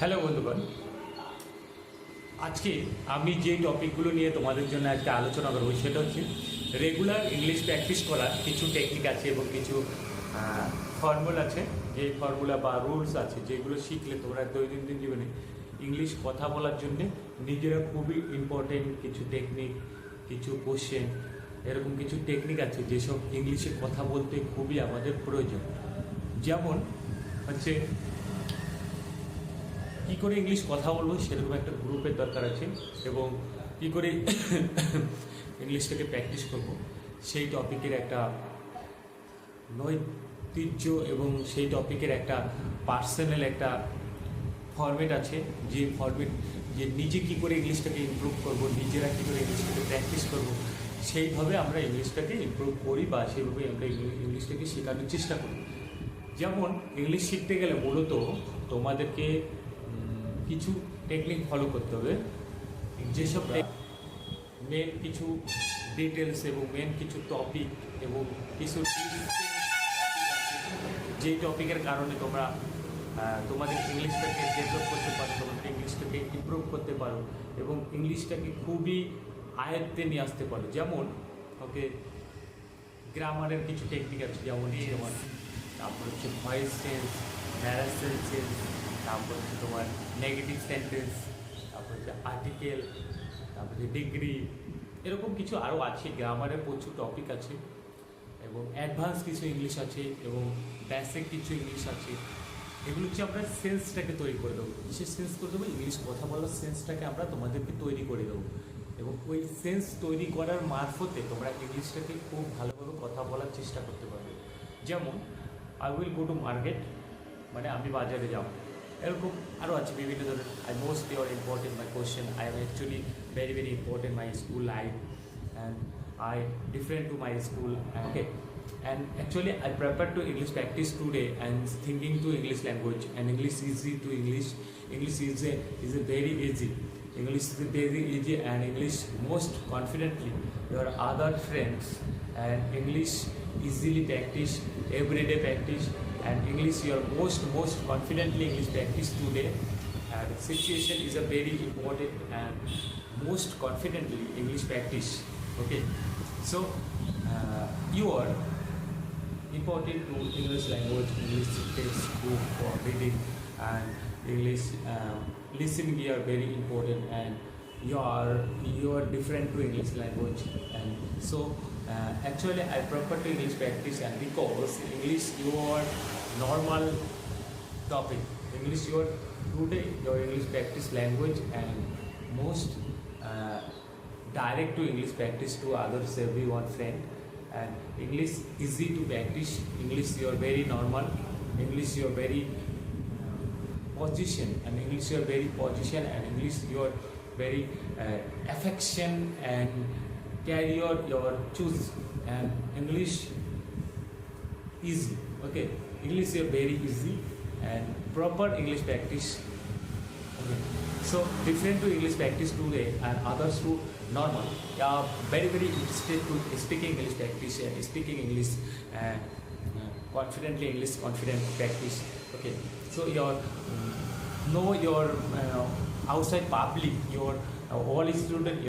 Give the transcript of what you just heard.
Hello বন্ধুগণ, আজকে আমি যে টপিকগুলো নিয়ে তোমাদের জন্য আজকে আলোচনা করবো সেটা হচ্ছে রেগুলার ইংলিশ প্র্যাকটিস করার কিছু টেকনিক আছে এবং কিছু ফর্মুলা আছে, যে ফর্মুলা বা রুলস আছে যেগুলো শিখলে তোমরা দৈনন্দিন জীবনে ইংলিশ কথা বলার জন্যে নিজেরা খুবই ইম্পর্টেন্ট কিছু টেকনিক, কিছু কোশ্চেন, এরকম কিছু টেকনিক আছে যেসব ইংলিশে কথা বলতে খুবই আমাদের প্রয়োজন। যেমন হচ্ছে কী করে ইংলিশ কথা বলবো সেরকম একটা গ্রুপের দরকার আছে, এবং কী করে ইংলিশটাকে প্র্যাকটিস করব সেই টপিকের একটা নৈতিহ্য এবং সেই টপিকের একটা পার্সোনাল একটা ফরম্যাট আছে, যে ফরম্যাট যে নিজে কী করে ইংলিশটাকে ইমপ্রুভ করব, নিজেরা কী করে ইংলিশটাকে প্র্যাকটিস করব, সেইভাবে আমরা ইংলিশটাকে ইমপ্রুভ করি বা সেইভাবে আমরা ইংলিশটাকে শেখানোর চেষ্টা করি। যেমন ইংলিশ শিখতে গেলে মূলত তোমাদেরকে কিছু টেকনিক ফলো করতে হবে, যেসব মেন কিছু ডিটেলস এবং মেন কিছু টপিক এবং কিছু যেই টপিকের কারণে তোমরা তোমাদের ইংলিশটাকে ডেভেলপ করতে পারো, তোমাদের ইংলিশটাকে ইমপ্রুভ করতে পারো এবং ইংলিশটাকে খুবই আয়ত্তে নিয়ে আসতে পারো। যেমন ওকে গ্রামারের কিছু টেকনিক আছে, যেমন তারপর হচ্ছে ভয়েস চেঞ্জ, ন্যারেশন চেঞ্জ, তারপর হচ্ছে তোমার নেগেটিভ সেন্টেন্স, তারপর হচ্ছে আর্টিকেল, তারপর হচ্ছে ডিগ্রি, এরকম কিছু আরও আছে। গ্রামারের প্রচুর টপিক আছে এবং অ্যাডভান্স কিছু ইংলিশ আছে এবং বেসিক কিছু ইংলিশ আছে। এগুলো হচ্ছে আমরা সেন্সটাকে তৈরি করে দেবো। কিসের সেন্স করে দেবো? ইংলিশ কথা বলার সেন্সটাকে আমরা তোমাদেরকে তৈরি করে দেবো, এবং ওই সেন্স তৈরি করার মারফতে তোমরা ইংলিশটাকে খুব ভালোভাবে কথা বলার চেষ্টা করতে পারবে। যেমন I will go to market, মানে আমি বাজারে যাব, এরকম আরও আছে বিভিন্ন ধরনের। I most your important my question, I am actually very very important my school life and I different to my school. Okay, and actually I prepared to English practice today and thinking to English language, and English easy to English is a very easy. English is very easy, and English most confidently your other friends, and English easily practice, everyday practice, and English your most confidently English practice today, and situation is a very important and most confidently English practice. Okay, so you are important to English language, English textbook for reading, and English listening are very important, and you are different to English language. And so actually I prefer to English practice, and because English your normal topic, English your today your English practice language, and most direct to English practice to others, everyone friend, and English easy to practice, English your very normal, English your very position, and English your very position, and English your very affection and career your choose, and English easy. Okay, English your very easy and proper English practice. Okay, so different to English practice today and others to normal. Very very interested to speaking English practice, speaking English confidently, English confident practice. Okay, so your know your outside public, your all student